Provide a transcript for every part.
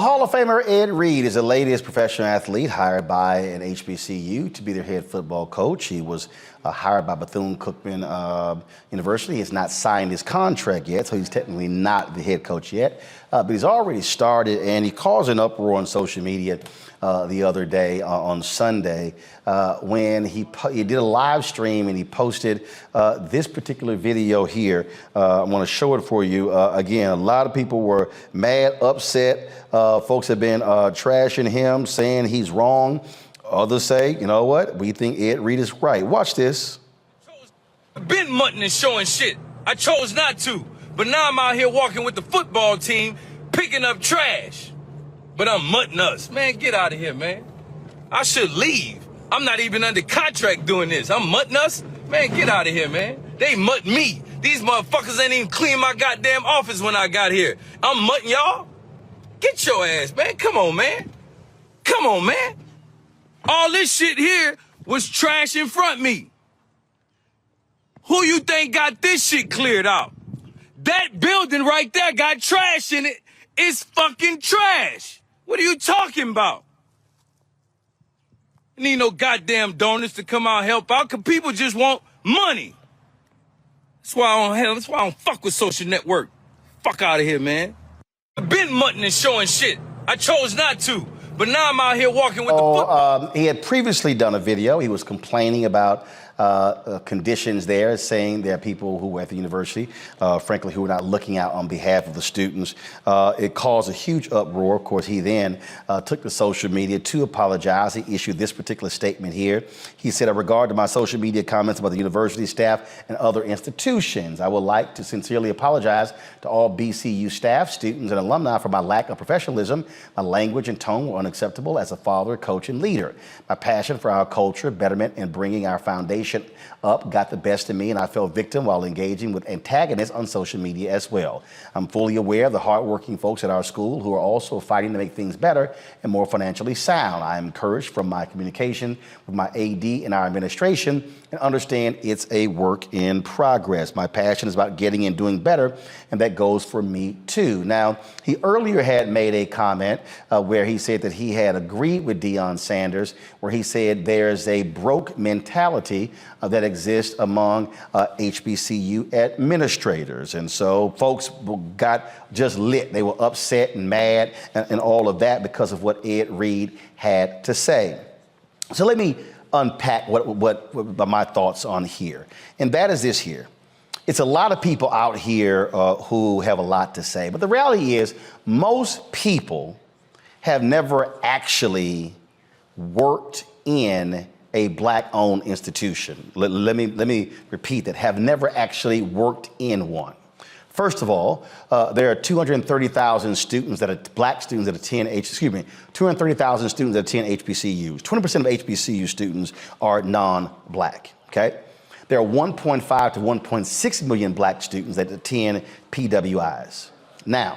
Hall of Famer Ed Reed is the latest professional athlete hired by an HBCU to be their head football coach. He was hired by Bethune-Cookman University. He has not signed his contract yet, so he's technically not the head coach yet. But he's already started, and he caused an uproar on social media the other day on Sunday when he did a live stream and he posted this particular video here. I want to show it for you. Again, a lot of people were mad, upset. Folks have been trashing him, saying he's wrong. Others say, you know what, we think Ed Reed is right. Watch this. I've been mutton and showing shit. I chose not to. But now I'm out here walking with the football team, picking up trash. But I'm mutting us. Man, get out of here, man. I should leave. I'm not even under contract doing this. I'm mutting us? Man, get out of here, man. They mutt me. These motherfuckers ain't even clean my goddamn office when I got here. I'm mutting y'all? Get your ass, man. Come on, man. Come on, man. All this shit here was trash in front of me. Who you think got this shit cleared out? That building right there got trash in it. It's fucking trash. What are you talking about? Need no goddamn donors to come out and help out, cause people just want money. That's why I don't fuck with social network. Fuck out of here, man. I've been mutting and showing shit. I chose not to. But now I'm out here walking with the football. He had previously done a video. He was complaining about conditions there, saying there are people who were at the university, frankly, who were not looking out on behalf of the students. It caused a huge uproar. Of course, he then took to social media to apologize. He issued this particular statement here. He said, in regard to my social media comments about the university staff and other institutions, I would like to sincerely apologize to all BCU staff, students, and alumni for my lack of professionalism. My language and tone were unacceptable as a father, coach, and leader. My passion for our culture, betterment, and bringing our foundation up got the best of me, and I fell victim while engaging with antagonists on social media as well. I'm fully aware of the hardworking folks at our school who are also fighting to make things better and more financially sound. I am encouraged from my communication with my AD and our administration and understand it's a work in progress. My passion is about getting and doing better, and that goes for me too. Now, he earlier had made a comment where he said that he had agreed with Deion Sanders, where he said there's a broke mentality that exists among HBCU administrators. And so folks got just lit. They were upset and mad and all of that because of what Ed Reed had to say. So let me unpack what my thoughts on here. And that is this here. It's a lot of people out here who have a lot to say. But the reality is most people have never actually worked in a black-owned institution. Let me repeat that, have never actually worked in one. First of all, there are 230,000 students that are black students that attend 230,000 students that attend HBCUs. 20% of HBCU students are non-black, okay? There are 1.5 to 1.6 million black students that attend PWIs. Now,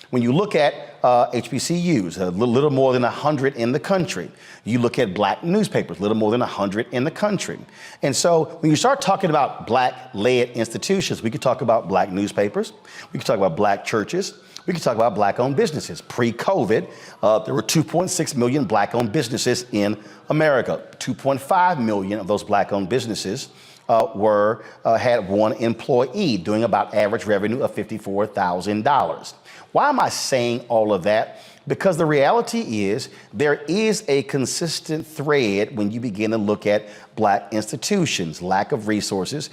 when you look at HBCUs, a little more than 100 in the country. You look at black newspapers, a little more than 100 in the country. And so when you start talking about black-led institutions, we could talk about black newspapers, we could talk about black churches, we could talk about black-owned businesses. Pre-COVID, there were 2.6 million black-owned businesses in America. 2.5 million of those black-owned businesses had one employee doing about average revenue of $54,000. Why am I saying all of that? Because the reality is there is a consistent thread when you begin to look at black institutions, lack of resources,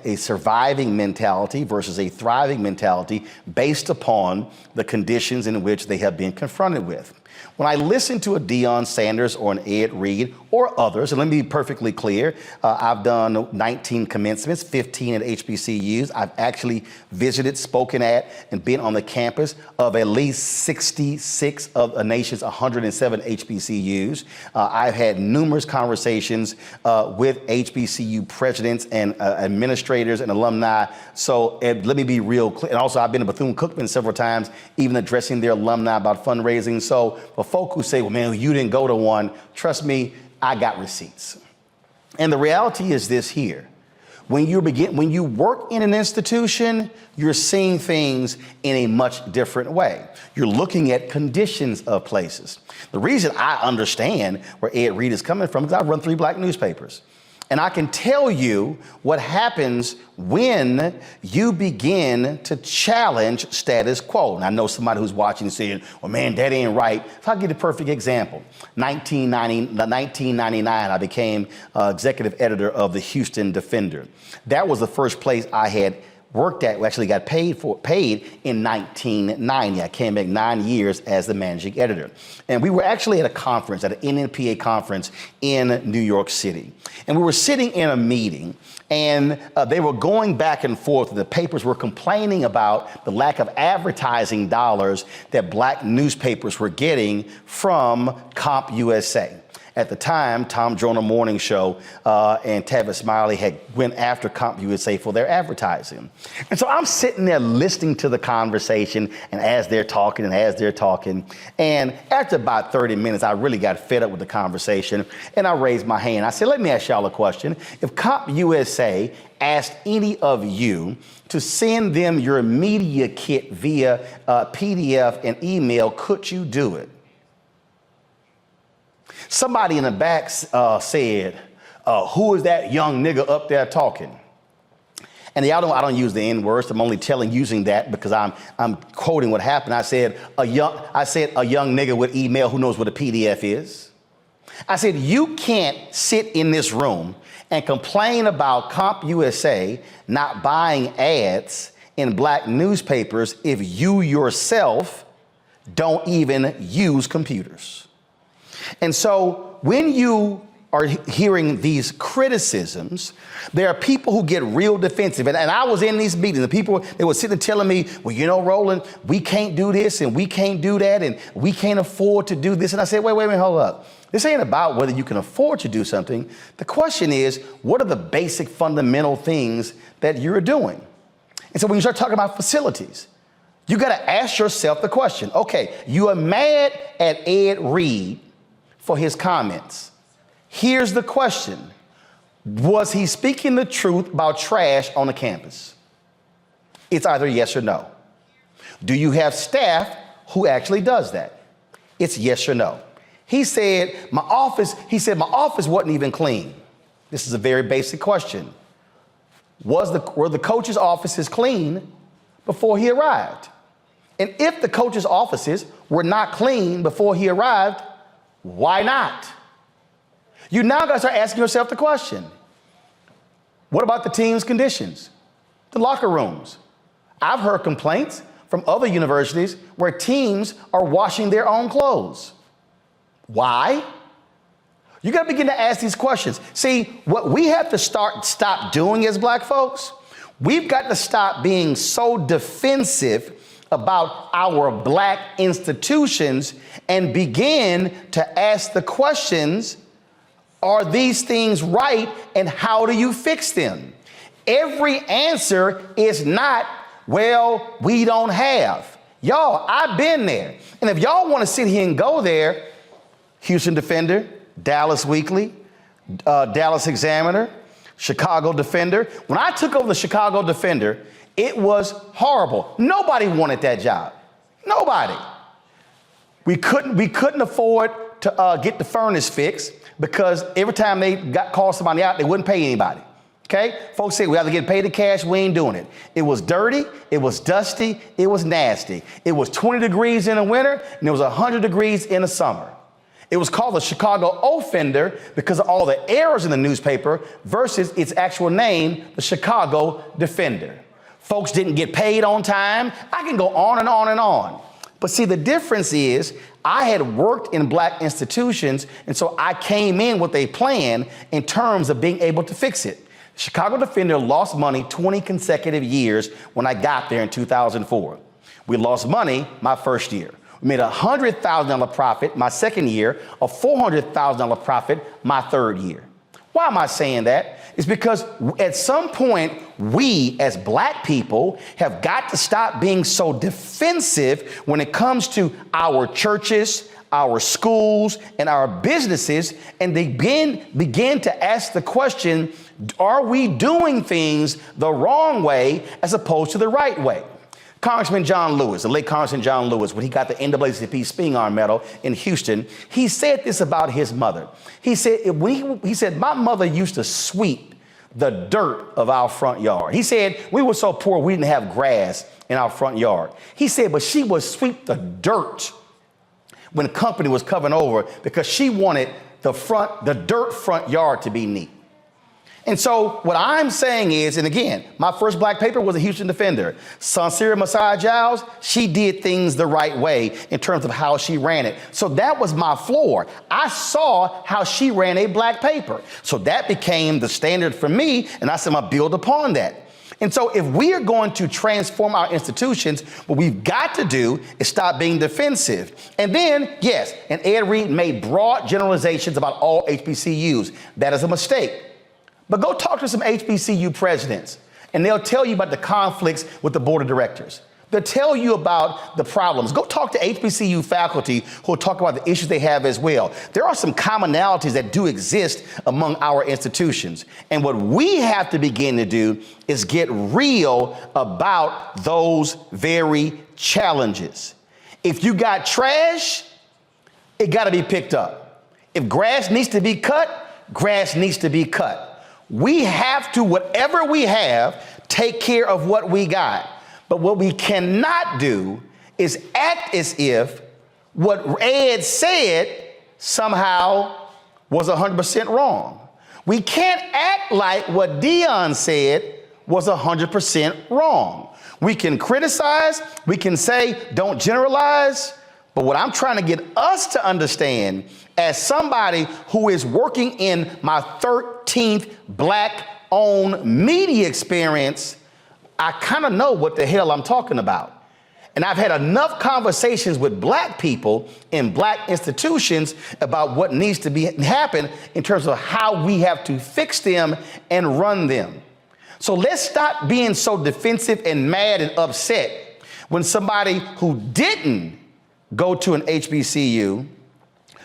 a surviving mentality versus a thriving mentality based upon the conditions in which they have been confronted with. When I listen to a Deion Sanders or an Ed Reed or others, and let me be perfectly clear, I've done 19 commencements, 15 at HBCUs. I've actually visited, spoken at, and been on the campus of at least 66 of the nation's 107 HBCUs. I've had numerous conversations with HBCU presidents and administrators and alumni. So let me be real clear. And also, I've been to Bethune-Cookman several times, even addressing their alumni about fundraising. So for folk who say, well, man, you didn't go to one, trust me, I got receipts. And the reality is this here. When you work in an institution, you're seeing things in a much different way. You're looking at conditions of places. The reason I understand where Ed Reed is coming from is I run 3 black newspapers. And I can tell you what happens when you begin to challenge status quo. And I know somebody who's watching saying, well, man, that ain't right. So I'll give you a perfect example. 1999, I became executive editor of the Houston Defender. That was the first place I had worked at, we actually got paid in 1990. I came back 9 years as the managing editor. And we were actually at a conference, at an NNPA conference in New York City. And we were sitting in a meeting, and they were going back and forth. The papers were complaining about the lack of advertising dollars that black newspapers were getting from CompUSA. At the time, Tom Joyner Morning Show and Tavis Smiley had went after CompUSA for their advertising. And so I'm sitting there listening to the conversation, and as they're talking, and after about 30 minutes, I really got fed up with the conversation, and I raised my hand. I said, let me ask y'all a question. If CompUSA asked any of you to send them your media kit via PDF and email, could you do it? Somebody in the back said, who is that young nigga up there talking? And y'all know I don't use the N words. I'm only using that because I'm quoting what happened. I said a young nigga with email who knows what a PDF is. I said, you can't sit in this room and complain about CompUSA not buying ads in black newspapers if you yourself don't even use computers. And so when you are hearing these criticisms, there are people who get real defensive. And I was in these meetings, and people, they were sitting telling me, well, you know, Roland, we can't do this and we can't do that and we can't afford to do this. And I said, wait, hold up. This ain't about whether you can afford to do something. The question is, what are the basic fundamental things that you're doing? And so when you start talking about facilities, you got to ask yourself the question, okay, you are mad at Ed Reed for his comments. Here's the question. Was he speaking the truth about trash on the campus? It's either yes or no. Do you have staff who actually does that? It's yes or no. He said, my office wasn't even clean. This is a very basic question. Were the coaches' offices clean before he arrived? And if the coaches' offices were not clean before he arrived, why not? You now got to start asking yourself the question. What about the team's conditions? The locker rooms. I've heard complaints from other universities where teams are washing their own clothes. Why? You got to begin to ask these questions. See, what we have to stop doing as black folks, we've got to stop being so defensive about our black institutions and begin to ask the questions, are these things right and how do you fix them? Every answer is not, well, we don't have. Y'all, I've been there. And if y'all want to sit here and go there, Houston Defender, Dallas Weekly, Dallas Examiner, Chicago Defender. When I took over the Chicago Defender, it was horrible. Nobody wanted that job. Nobody. We couldn't afford to get the furnace fixed because every time they called somebody out, they wouldn't pay anybody. Okay? Folks said we have to get paid in cash. We ain't doing it. It was dirty. It was dusty. It was nasty. It was 20 degrees in the winter and it was 100 degrees in the summer. It was called the Chicago Offender because of all the errors in the newspaper versus its actual name, the Chicago Defender. Folks didn't get paid on time. I can go on and on and on. But see, the difference is I had worked in black institutions, and so I came in with a plan in terms of being able to fix it. Chicago Defender lost money 20 consecutive years when I got there in 2004. We lost money my first year. We made a $100,000 profit my second year, a $400,000 profit my third year. Why am I saying that? It's because at some point, we as black people have got to stop being so defensive when it comes to our churches, our schools, and our businesses, and they begin to ask the question, are we doing things the wrong way as opposed to the right way? Congressman John Lewis, the late Congressman John Lewis, when he got the NAACP Spingarn Arm Medal in Houston, he said this about his mother. He said, my mother used to sweep the dirt of our front yard. He said, we were so poor we didn't have grass in our front yard. He said, but she would sweep the dirt when the company was coming over because she wanted the dirt front yard to be neat. And so what I'm saying is, and again, my first black paper was a Houston Defender. Sansira Messiah Giles, she did things the right way in terms of how she ran it. So that was my floor. I saw how she ran a black paper. So that became the standard for me, and I said, I'm gonna build upon that. And so if we are going to transform our institutions, what we've got to do is stop being defensive. And then, yes, and Ed Reed made broad generalizations about all HBCUs. That is a mistake. But go talk to some HBCU presidents, and they'll tell you about the conflicts with the board of directors. They'll tell you about the problems. Go talk to HBCU faculty who will talk about the issues they have as well. There are some commonalities that do exist among our institutions. And what we have to begin to do is get real about those very challenges. If you got trash, it got to be picked up. If grass needs to be cut, grass needs to be cut. We have to, whatever we have, take care of what we got. But what we cannot do is act as if what Ed said somehow was 100% wrong. We can't act like what Dion said was 100% wrong. We can criticize, we can say, don't generalize, but what I'm trying to get us to understand as somebody who is working in my 13th black-owned media experience, I kind of know what the hell I'm talking about. And I've had enough conversations with black people in black institutions about what needs to happen in terms of how we have to fix them and run them. So let's stop being so defensive and mad and upset when somebody who didn't go to an HBCU,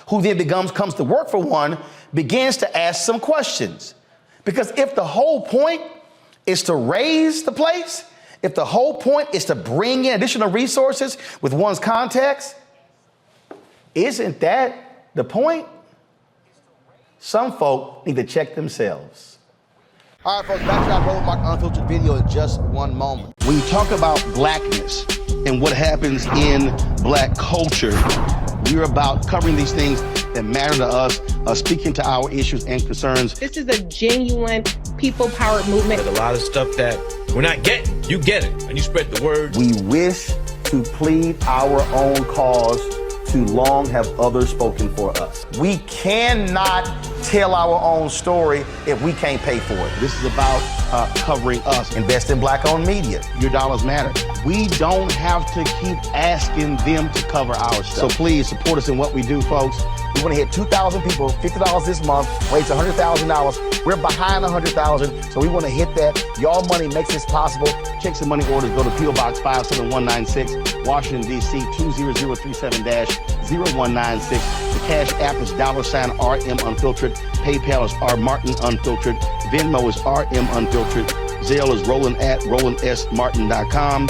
who then comes to work for one, begins to ask some questions. Because if the whole point is to raise the place, if the whole point is to bring in additional resources with one's context, isn't that the point? Some folk need to check themselves. All right, folks, back to our Roland Martin Unfiltered video in just one moment. When you talk about blackness and what happens in black culture, we're about covering these things that matter to us, speaking to our issues and concerns. This is a genuine people-powered movement. There's a lot of stuff that we're not getting. You get it, and you spread the word. We wish to plead our own cause. Too long have others spoken for us. We cannot tell our own story if we can't pay for it. This is about covering us. Invest in black-owned media. Your dollars matter. We don't have to keep asking them to cover our stuff. So please support us in what we do, folks. We want to hit 2,000 people, $50 this month, raise $100,000. We're behind 100,000, so we want to hit that. Y'all money makes this possible. Check some money orders. Go to P.O. Box 57196, Washington, D.C. 20037-0196. The Cash App is $RM Unfiltered. PayPal is R Martin Unfiltered. Venmo is RM Unfiltered. Zelle is Roland@RolandSMartin.com.